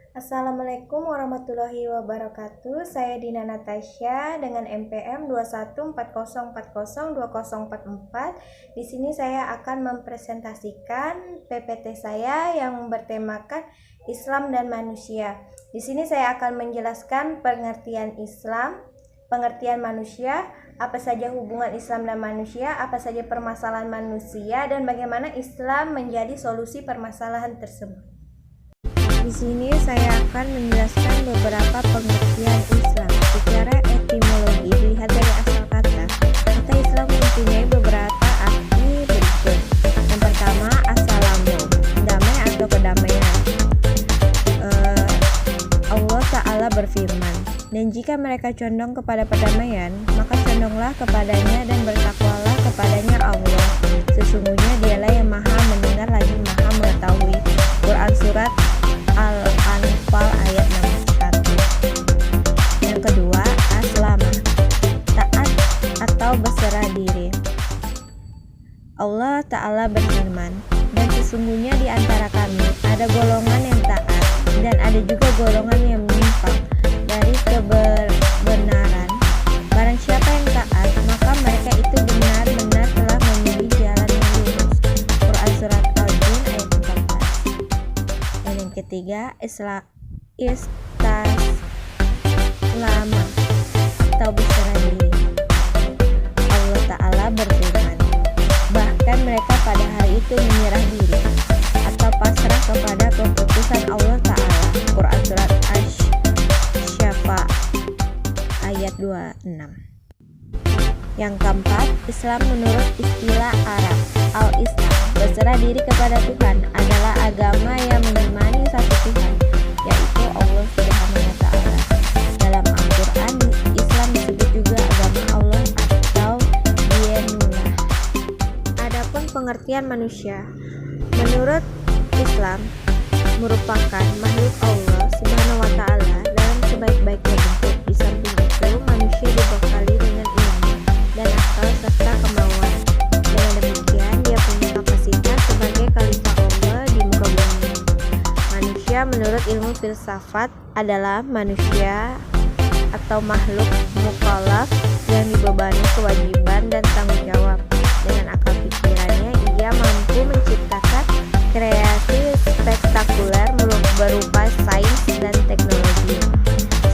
Assalamualaikum warahmatullahi wabarakatuh. Saya Dina Natasha dengan NPM 2140402044. Di sini saya akan mempresentasikan PPT saya yang bertemakan Islam dan Manusia. Di sini saya akan menjelaskan pengertian Islam, pengertian manusia, apa saja hubungan Islam dan manusia, apa saja permasalahan manusia, dan bagaimana Islam menjadi solusi permasalahan tersebut. Di sini saya akan menjelaskan beberapa pengertian Islam. Secara etimologi, dilihat dari asal kata Islam mempunyai beberapa arti berikut. Yang pertama, assalamu, damai atau kedamaian. Allah Ta'ala berfirman, dan jika mereka condong kepada perdamaian, maka condonglah kepadanya dan bertakwalah kepadanya Allah. Sesungguhnya dialah yang maha mendengar lagi maha mengetahui. Quran Surat Al-Anfal ayat 61. Yang kedua, aslama, taat atau berserah diri. Allah Ta'ala berfirman, dan sesungguhnya di antara kami ada golongan yang taat dan ada juga golongan yang menyimpang dari kebenaran. Barang siapa yang taat, maka mereka itu benar-benar telah memilih jalan yang lurus. Quran Surat Al-Jin ayat 14. Dan yang ketiga, istaslama atau berserah diri. Allah Ta'ala berfirman, bahkan mereka pada hari itu menyerah diri atau pasrah kepada keputusan Allah Ta'ala. Quran Surat Asy-Syafa ayat 26. Yang keempat, Islam menurut istilah Arab, Al-Islam, berserah diri kepada Tuhan, adalah agama yang mengimani satu Tuhan, yaitu Allah Subhanahu wa Ta'ala. Dalam Al-Quran, Islam disebut juga agama Allah atau Dinullah. Adapun pengertian manusia, menurut Islam, merupakan makhluk Allah Subhanahu wa Ta'ala dalam sebaik-baiknya bentuk. Di samping itu, manusia dibekali dengan ilmu dan akal serta kemauan. Dengan demikian, dia punya kapasitas sebagai khalifah Allah di muka bumi. Manusia menurut ilmu filsafat adalah manusia atau makhluk mukallaf yang dibebani kewajiban dan tanggung jawab. Dengan akal pikirannya, ia mampu menciptakan kreasi spektakuler berupa sains dan teknologi.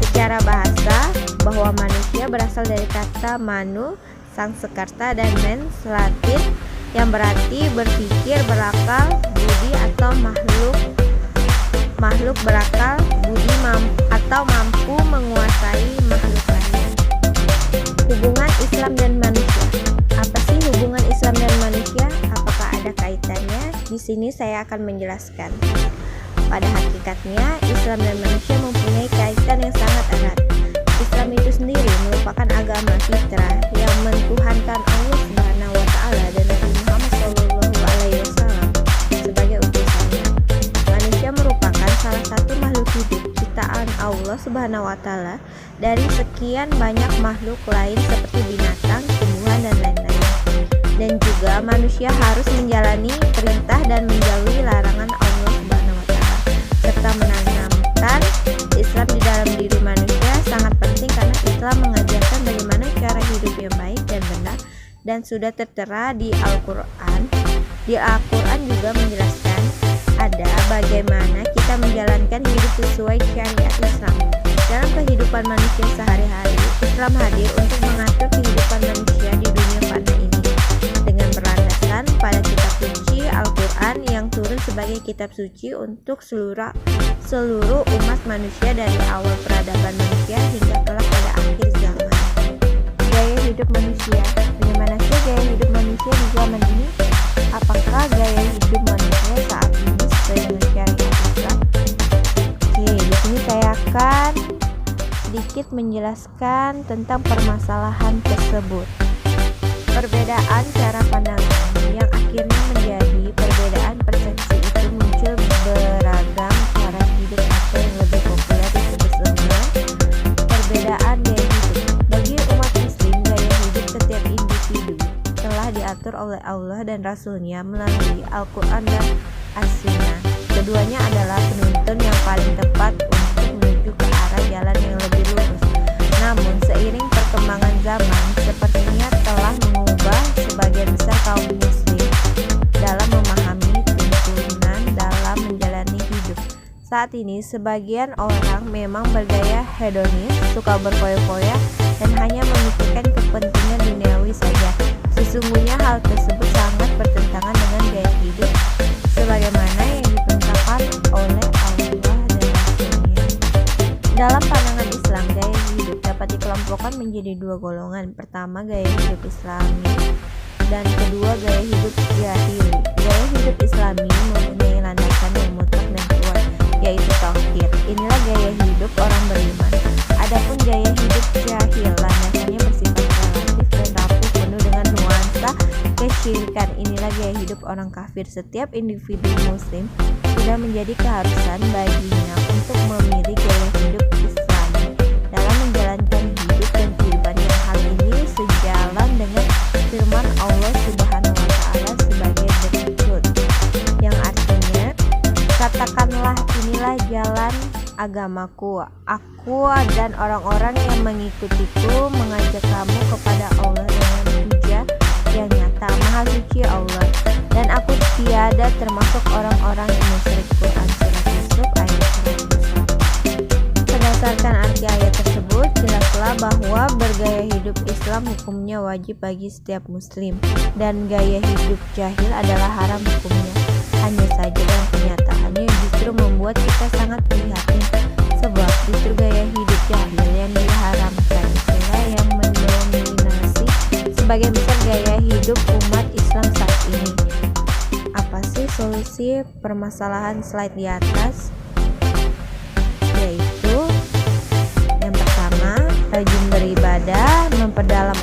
Secara bahasa, bahwa manusia berasal dari kata manu, Sangskreta, dan mens, Latin, yang berarti berpikir, berakal, budi, atau makhluk berakal, budi, atau mampu menguasai makhluk lain. Hubungan Islam dan manusia. Apa sih hubungan Islam dan manusia? Apakah ada kaitannya? Di sini saya akan menjelaskan. Pada hakikatnya, Islam dan manusia mempunyai kaitan yang sangat erat. Islam itu sendiri merupakan agama fitrah yang mentuhankan Allah Subhanahu wa Ta'ala dan Nabi Muhammad SAW sebagai utusannya. Manusia merupakan salah satu makhluk hidup ciptaan Allah Subhanahu wa Ta'ala dari sekian banyak makhluk lain seperti binatang, tumbuhan, dan lain-lain. Dan juga manusia harus menjalani perintah dan menjauhi larangan Allah Subhanahu wa Ta'ala, serta menanamkan Islam di dalam diri manusia sangat penting karena Islam mengajarkan bagaimana cara hidup yang baik dan benar dan sudah tertera di Al-Quran. Di Al-Quran juga menjelaskan ada bagaimana kita menjalankan hidup sesuai syariat Islam. Dalam kehidupan manusia sehari-hari, Islam hadir untuk mengatur kehidupan manusia di dunia fana ini dengan berlandaskan pada kitab suci Al-Quran yang turun sebagai kitab suci untuk seluruh umat manusia dari awal peradaban manusia hingga kelak pada akhir zaman. Gaya hidup manusia. Bagaimana sih gaya hidup manusia di zaman ini? Apakah gaya hidup manusia saat ini sesuai dengan syariat Islam? Oke, di sini saya akan sedikit menjelaskan tentang permasalahan tersebut. Perbedaan cara pandangan yang akhirnya menjadi perbedaan persepsi itu muncul beragam cara hidup atau yang lebih populer disebut dengan perbedaan gaya hidup. Bagi umat muslim, gaya hidup setiap individu telah diatur oleh Allah dan Rasul-Nya melalui Al-Quran dan As-Sunnah. Keduanya adalah penuntun yang paling tepat saat ini sebagian orang memang bergaya hedonis, suka berfoya-foya, dan hanya memikirkan kepentingan duniawi saja. Sesungguhnya hal tersebut sangat bertentangan dengan gaya hidup sebagaimana yang diperintahkan oleh Allah dan Rasul-Nya. Dalam pandangan Islam, gaya hidup dapat dikelompokkan menjadi dua golongan. Pertama, gaya hidup Islami, dan kedua, gaya hidup jahili. Gaya hidup Islami mempunyai landasan yang mutlak dan kuat, yaitu tauhid. Inilah gaya hidup orang beriman. Adapun gaya hidup jahil landasannya bersifat relatif dan rapuh, penuh dengan nuansa kesyirikan. Inilah gaya hidup orang kafir. Setiap individu muslim sudah menjadi keharusan baginya untuk memilih gaya hidup Islami dalam menjalankan hidup dan kehidupannya. Hal ini sejalan dengan firman Allah Subhanahu wa Ta'ala sebagai berikut, yang artinya, katakanlah, inilah jalan agamaku, aku dan orang-orang yang mengikutiku mengajak kamu kepada Allah dengan hujah yang nyata. Maha suci Allah, dan aku tiada termasuk orang-orang yang musyrik. Quran Surat Yusuf ayat 108. Berdasarkan arti ayat tersebut, jelaslah bahwa bergaya hidup Islam hukumnya wajib bagi setiap muslim, dan gaya hidup jahil adalah haram hukumnya. Hanya saja dalam kenyataannya justru membuat kita sangat prihatin, sebab justru gaya hidup jahil yang diharamkan itulah yang mendominasi sebagian besar gaya hidup umat Islam saat ini. Apa sih solusi permasalahan slide di atas? Yaitu yang pertama, rajin beribadah, memperdalam